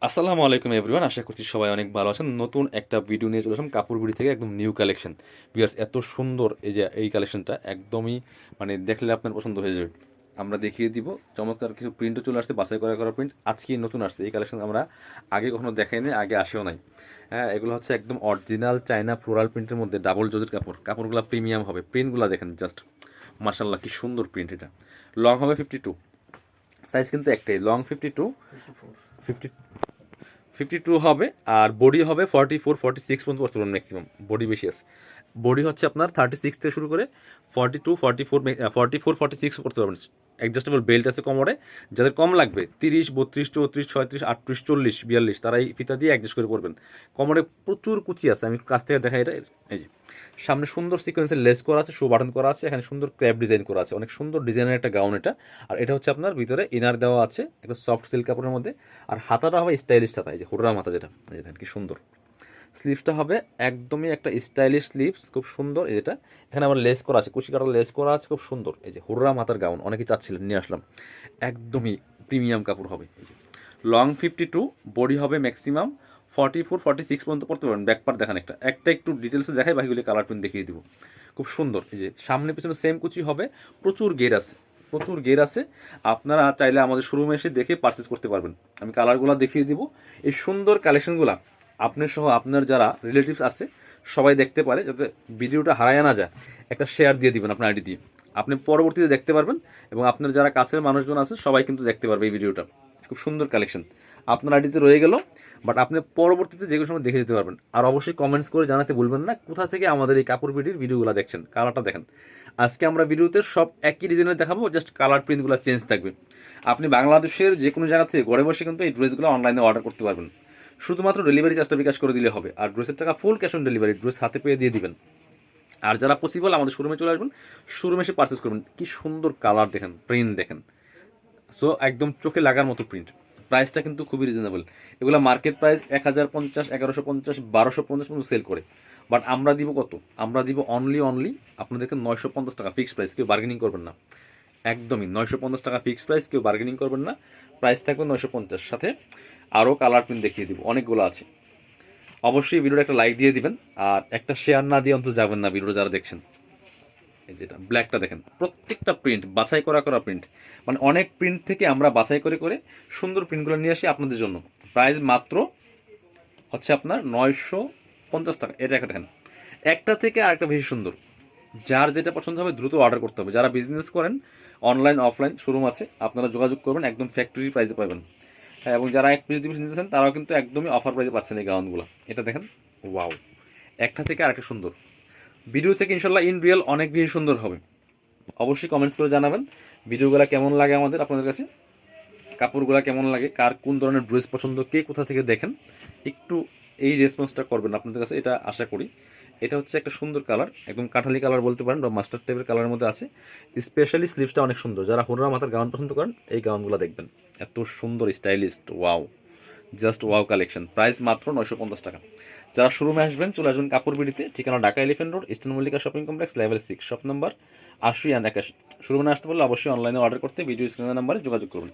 আসসালামু আলাইকুম এভরিওয়ান, আশা করছি সবাই অনেক ভালো আছেন। নতুন একটা ভিডিও নিয়ে চলে আসলাম কাপড়গুড়ি থেকে, একদম নিউ কালেকশন। ভিউয়ার্স, এত সুন্দর এই যে এই কালেকশনটা একদমই মানে দেখলে আপনার পছন্দ হয়ে যাবে। আমরা দেখিয়ে দিব, চমৎকার কিছু প্রিন্টও চলে আসছে, বাছাই করা প্রিন্ট আজকেই নতুন আসছে। এই কালেকশন আমরা আগে কখনো দেখাইনি, আগে আসেও নাই। হ্যাঁ, এগুলো হচ্ছে একদম অরিজিনাল চায়না ফ্লোরাল প্রিন্টের মধ্যে ডাবল জোজের কাপড়গুলো প্রিমিয়াম হবে। প্রিন্টগুলো দেখেন জাস্ট মার্শাল্লাহ, কি সুন্দর প্রিন্ট। এটা লং হবে 52, সাইজ কিন্তু একটাই, লং 52, 52 হবে। আর বডি হবে 44 46 পর্যন্ত পড়তে পারবেন ম্যাক্সিমাম, বডি বেশি আছে। বডি হচ্ছে আপনার 36 থেকে শুরু করে 42 44 46 পড়তে পারবেন। অ্যাডজাস্টেবল বেল্ট আছে কোমরে, যাদের কম লাগবে 30 32 34 36 38 40 42 তারা এই ফিতা দিয়ে অ্যাডজাস্ট করে পড়বেন। কোমরে প্রচুর কুচি আছে, আমি কাছ থেকে দেখাই। এটা এই যে সামনে সুন্দর সিকোয়েন্সের লেস করা আছে, শো বাটন করা আছে, এখানে সুন্দর ক্র্যাপ ডিজাইন করা আছে, অনেক সুন্দর ডিজাইনের একটা গাউন এটা। আর এটা হচ্ছে আপনার ভিতরে ইনার দেওয়া আছে একটা সফট সিল্ক কাপড়ের মধ্যে। আর হাতাটা হবে স্টাইলিশ হাতা, এই যে হুররা মাথা, যেটা এই দেখেন কি সুন্দর। স্লিভসটা হবে একদমই একটা স্টাইলিশ স্লিভস, খুব সুন্দর। এটা এখানে আবার লেস করা আছে, কুচি কাটা লেস করা আছে, খুব সুন্দর। এই যে হুররা মাথার গাউন, অনেকেই চাচ্ছিলেন, নিয়ে আসলাম। একদমই প্রিমিয়াম কাপড় হবে। লং 52, বডি হবে ম্যাক্সিমাম 44 46 পর্যন্ত পড়তে পারবেন। ব্যাকপার্ট দেখান, একটা একটা একটু ডিটেলসে দেখাই, বাকিগুলি কালার প্রিন্ট দেখিয়ে দিব। খুব সুন্দর। এই যে সামনে পিছনে সেম কুচি হবে, প্রচুর গের আছে, প্রচুর গের আছে। আপনারা চাইলে আমাদের শোরুমে এসে দেখে পারচেস করতে পারবেন। আমি কালারগুলো দেখিয়ে দিব। এই সুন্দর কালেকশনগুলো আপনার সহ আপনার যারা রিলেটিভস আছে সবাই দেখতে পারে, যাতে ভিডিওটা হারায় না যায়। একটা শেয়ার দিয়ে দিবেন আপনার আইডি দিয়ে, আপনি পরবর্তীতে দেখতে পারবেন। এবং আপনার যারা কাছের মানুষজন আছে সবাই কিন্তু দেখতে পারবে এই ভিডিওটা। খুব সুন্দর কালেকশন, আপনার আইডিতে রয়ে গেল, বাট আপনি পরবর্তীতে যে কোনো সময় দেখে যেতে পারবেন। আর অবশ্যই কমেন্টস করে জানাতে ভুলবেন না কোথা থেকে আমাদের এই কাপড় বিডির ভিডিওগুলো দেখছেন। কালারটা দেখেন, আজকে আমরা ভিডিওতে সব একই ডিজাইনের দেখাবো, জাস্ট কালার প্রিন্টগুলো চেঞ্জ থাকবে। আপনি বাংলাদেশের যে কোনো জায়গা থেকে ঘরে বসে কিন্তু এই ড্রেসগুলো অনলাইনে অর্ডার করতে পারবেন। শুধুমাত্র ডেলিভারি চার্জটা বিকাশ করে দিলে হবে, আর ড্রেসের টাকা full cash on delivery, dress হাতে পেয়ে দিয়ে দিবেন। আর যারা পসিবল আমাদের শোরুমে চলে আসবেন, শোরুমে এসে পারচেস করবেন। কি সুন্দর কালার দেখেন, প্রিন্ট দেখেন, সো একদম চোখে লাগার মতো প্রিন্ট। প্রাইসটা কিন্তু খুবই রিজনেবল। এগুলো মার্কেট প্রাইস 1050 1150 1250 পর্যন্ত সেল করে, বাট আমরা দিব কত? আমরা দিব অনলি আপনাদেরকে 950 টাকা ফিক্সড প্রাইস, কেউ বার্গেনিং করবেন না। একদমই 950 টাকা ফিক্সড প্রাইস, কেউ বার্গেনিং করবেন না। প্রাইস থাকবে 950, সাথে আরও কালার প্রিন্ট দেখিয়ে দিব, অনেকগুলো আছে। অবশ্যই ভিডিওটা একটা লাইক দিয়ে দিবেন, আর একটা শেয়ার না দিয়ে অন্তত যাবেন না ভিডিওটা যারা দেখছেন। এই যেটা ব্ল্যাকটা দেখেন, প্রত্যেকটা প্রিন্ট বাছাই করা প্রিন্ট। মানে অনেক প্রিন্ট থেকে আমরা বাছাই করে সুন্দর প্রিন্টগুলো নিয়ে আসি আপনাদের জন্য। প্রাইস মাত্র হচ্ছে আপনার 950 টাকা। এটা একটা দেখেন, একটা থেকে আরেকটা বেশি সুন্দর। যার যেটা পছন্দ হবে দ্রুত অর্ডার করতে হবে। যারা বিজনেস করেন, অনলাইন অফলাইন শোরুম আছে, আপনারা যোগাযোগ করবেন, একদম ফ্যাক্টরি প্রাইসে পাবেন। হ্যাঁ, এবং যারা 1 পিস 2 পিস নিতেছেন তারাও কিন্তু একদমই অফার প্রাইসে পাচ্ছেন এই গাউনগুলো। এটা দেখেন, ওয়াও, একটা থেকে আরেকটা সুন্দর। ভিডিও থেকে ইনশাল্লাহ ইন রিয়েল অনেক বেশি সুন্দর হবে। অবশ্যই কমেন্টস করে জানাবেন ভিডিওগুলো কেমন লাগে আমাদের, আপনাদের কাছে কাপড়গুলো কেমন লাগে, কার কোন ধরনের ড্রেস পছন্দ, কে কোথা থেকে দেখেন, একটু এই রেসপন্সটা করবেন আপনাদের কাছে, এটা আশা করি। এটা হচ্ছে একটা সুন্দর কালার, একদম কাঠালি কালার বলতে পারেন, বা মাস্টার টাইপের কালারের মধ্যে আছে। স্পেশালি স্লিভসটা অনেক সুন্দর। যারা হুররা মাথার গাউন পছন্দ করেন এই গাউনগুলো দেখবেন, এত সুন্দর stylist, wow, just wow collection. Price মাত্র 950 টাকা। যারা শোরুমে আসবেন চলে আসবেন কাপড় বিড়িতে, ঠিকানা Dhaka elephant road, eastern Mallika shopping complex, level 6, shop number 80 and 81। শোরুমে আসতে পারলে অবশ্যই অনলাইনে অর্ডার করতে ভিডিও স্ক্রিনের নাম্বারে যোগাযোগ করুন।